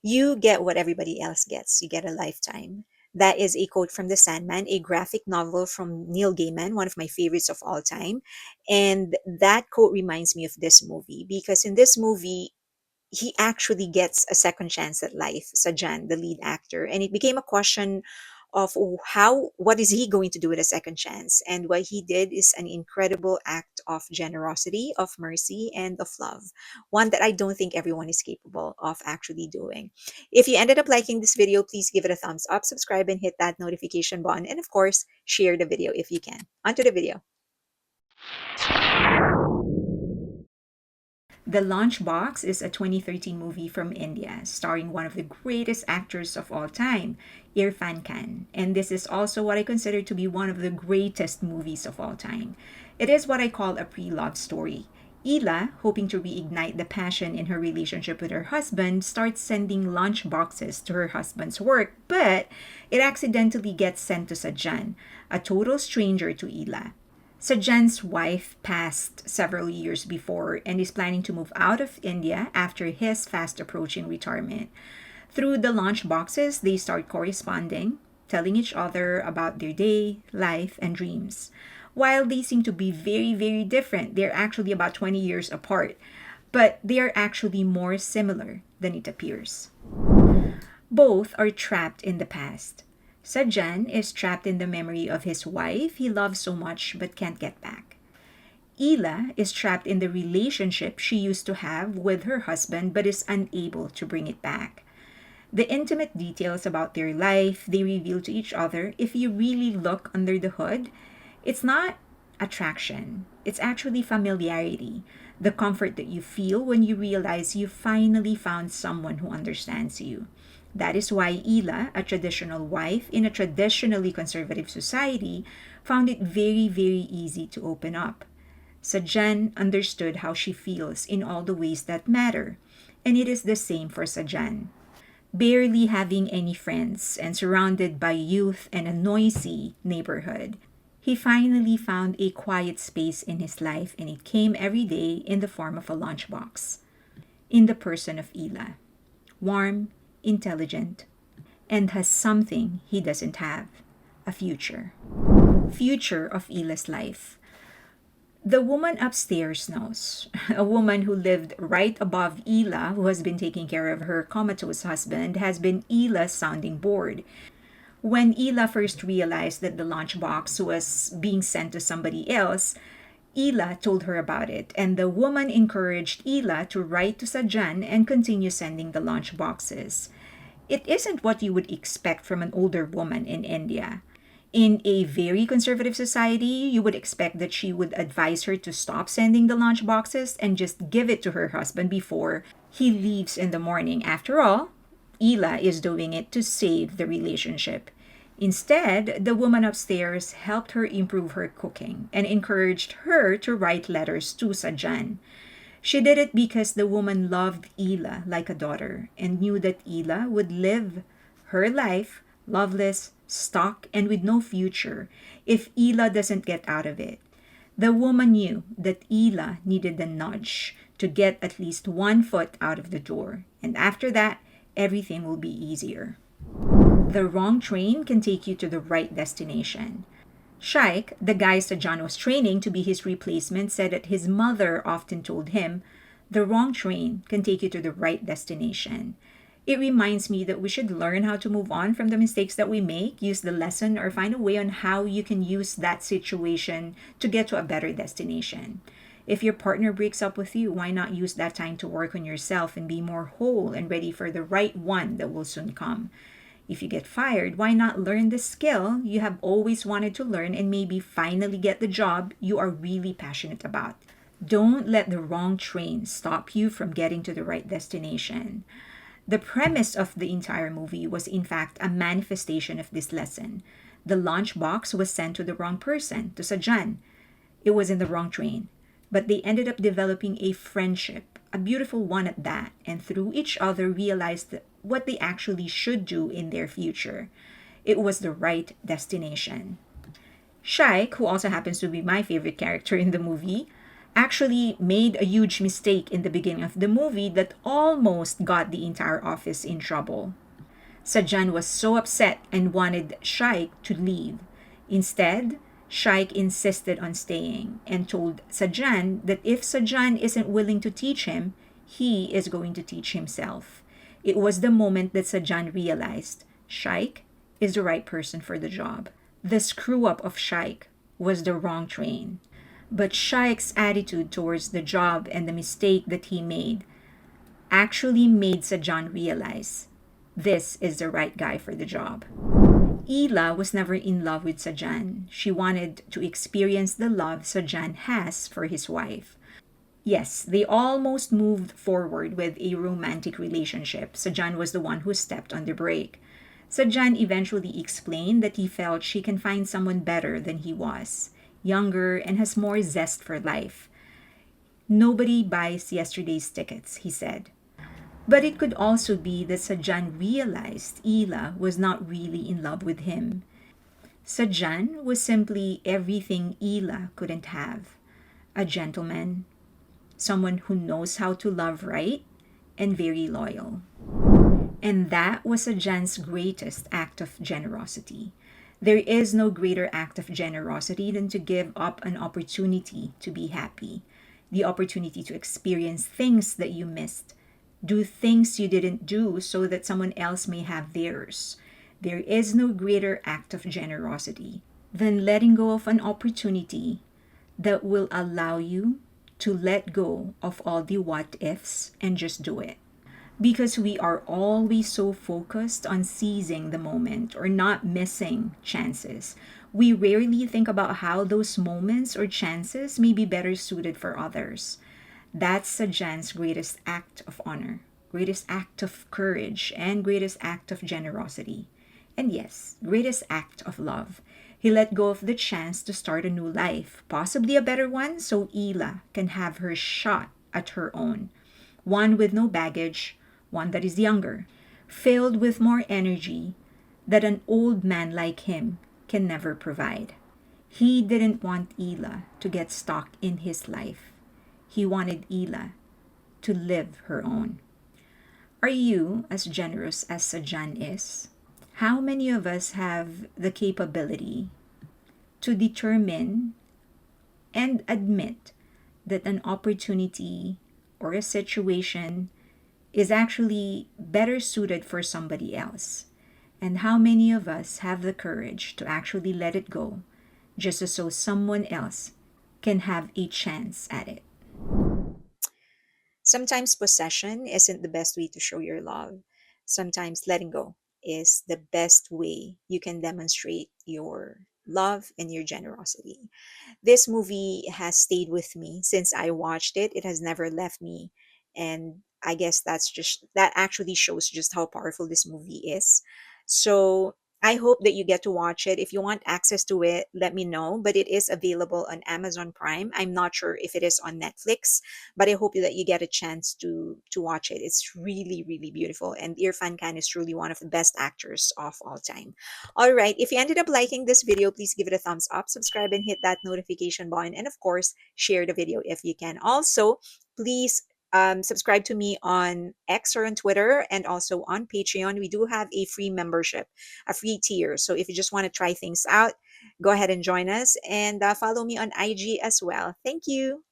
You get what everybody else gets. You get a lifetime. That is a quote from The Sandman, a graphic novel from Neil Gaiman, one of my favorites of all time. And that quote reminds me of this movie because in this movie, he actually gets a second chance at life, Sajan, the lead actor. And it became a question of what is he going to do with a second chance? And what he did is an incredible act of generosity, of mercy, and of love. One that I don't think everyone is capable of actually doing. If you ended up liking this video, please give it a thumbs up, subscribe, and hit that notification button. And of course, share the video if you can. Onto the video. The Lunchbox is a 2013 movie from India starring one of the greatest actors of all time, Irfan Khan. And this is also what I consider to be one of the greatest movies of all time. It is what I call a pre-love story. Ela, hoping to reignite the passion in her relationship with her husband, starts sending lunch boxes to her husband's work, but it accidentally gets sent to Sajan, a total stranger to Ela. Sajan's wife passed several years before and is planning to move out of India after his fast approaching retirement. Through the lunch boxes, they start corresponding, telling each other about their day, life, and dreams. While they seem to be very, very different, they're actually about 20 years apart, but they are actually more similar than it appears. Both are trapped in the past. Sajan is trapped in the memory of his wife he loves so much but can't get back. Ela is trapped in the relationship she used to have with her husband but is unable to bring it back. The intimate details about their life they reveal to each other, if you really look under the hood, it's not attraction, it's actually familiarity. The comfort that you feel when you realize you finally found someone who understands you. That is why Ela, a traditional wife in a traditionally conservative society, found it very, very easy to open up. Sajan understood how she feels in all the ways that matter, and it is the same for Sajan. Barely having any friends and surrounded by youth and a noisy neighborhood, he finally found a quiet space in his life, and it came every day in the form of a lunchbox. In the person of Ela. Warm, intelligent, and has something he doesn't have, a future. Future of Ela's life. The woman upstairs knows. A woman who lived right above Ela, who has been taking care of her comatose husband, has been Ela's sounding board. When Ela first realized that the lunchbox was being sent to somebody else, Ela told her about it, and the woman encouraged Ela to write to Sajan and continue sending the lunch boxes. It isn't what you would expect from an older woman in India. In a very conservative society, you would expect that she would advise her to stop sending the lunch boxes and just give it to her husband before he leaves in the morning. After all, Ela is doing it to save the relationship. Instead, the woman upstairs helped her improve her cooking and encouraged her to write letters to Sajan. She did it because the woman loved Ela like a daughter and knew that Ela would live her life loveless, stuck, and with no future if Ela doesn't get out of it. The woman knew that Ela needed a nudge to get at least one foot out of the door, and after that, everything will be easier. The wrong train can take you to the right destination. Shaikh, the guy Sajan was training to be his replacement, said that his mother often told him, "The wrong train can take you to the right destination." It reminds me that we should learn how to move on from the mistakes that we make, use the lesson, or find a way on how you can use that situation to get to a better destination. If your partner breaks up with you, why not use that time to work on yourself and be more whole and ready for the right one that will soon come? If you get fired, why not learn the skill you have always wanted to learn and maybe finally get the job you are really passionate about? Don't let the wrong train stop you from getting to the right destination. The premise of the entire movie was, in fact, a manifestation of this lesson. The lunchbox was sent to the wrong person, to Sajan. It was in the wrong train. But they ended up developing a friendship, a beautiful one at that, and through each other realized what they actually should do in their future. It was the right destination. Shaikh, who also happens to be my favorite character in the movie, actually made a huge mistake in the beginning of the movie that almost got the entire office in trouble. Sajan was so upset and wanted Shaik to leave. Instead, Shaik insisted on staying and told Sajan that if Sajan isn't willing to teach him, he is going to teach himself. It was the moment that Sajan realized Shaik is the right person for the job. The screw up of Shaik was the wrong train. But Shaik's attitude towards the job and the mistake that he made actually made Sajan realize this is the right guy for the job. Ela was never in love with Sajan. She wanted to experience the love Sajan has for his wife. Yes, they almost moved forward with a romantic relationship. Sajan was the one who stepped on the brake. Sajan eventually explained that he felt she can find someone better than he was, younger and has more zest for life. Nobody buys yesterday's tickets, he said. But it could also be that Sajan realized Ela was not really in love with him. Sajan was simply everything Ela couldn't have: a gentleman, someone who knows how to love right, and very loyal. And that was Sajan's greatest act of generosity. There is no greater act of generosity than to give up an opportunity to be happy, the opportunity to experience things that you missed, do things you didn't do so that someone else may have theirs. There is no greater act of generosity than letting go of an opportunity that will allow you to let go of all the what ifs and just do it. Because we are always so focused on seizing the moment or not missing chances, we rarely think about how those moments or chances may be better suited for others. That's Sajan's greatest act of honor, greatest act of courage, and greatest act of generosity. And yes, greatest act of love. He let go of the chance to start a new life, possibly a better one, so Ela can have her shot at her own. One with no baggage, one that is younger, filled with more energy that an old man like him can never provide. He didn't want Ela to get stuck in his life. He wanted Ela to live her own. Are you as generous as Sajan is? How many of us have the capability to determine and admit that an opportunity or a situation is actually better suited for somebody else? And how many of us have the courage to actually let it go just so someone else can have a chance at it? Sometimes possession isn't the best way to show your love. Sometimes letting go is the best way you can demonstrate your love and your generosity. This movie has stayed with me since I watched it. It has never left me. And I guess that actually shows just how powerful this movie is. So I hope that you get to watch it. If you want access to it, let me know. But it is available on Amazon Prime. I'm not sure if it is on Netflix, but I hope that you get a chance to watch it. It's really, really beautiful. And Irfan Khan is truly one of the best actors of all time. All right. If you ended up liking this video, please give it a thumbs up, subscribe, and hit that notification button. And of course, share the video if you can. Also, please subscribe to me on X or on Twitter and also on Patreon. We do have a free membership, a free tier. So if you just want to try things out, go ahead and join us and follow me on IG as well. Thank you.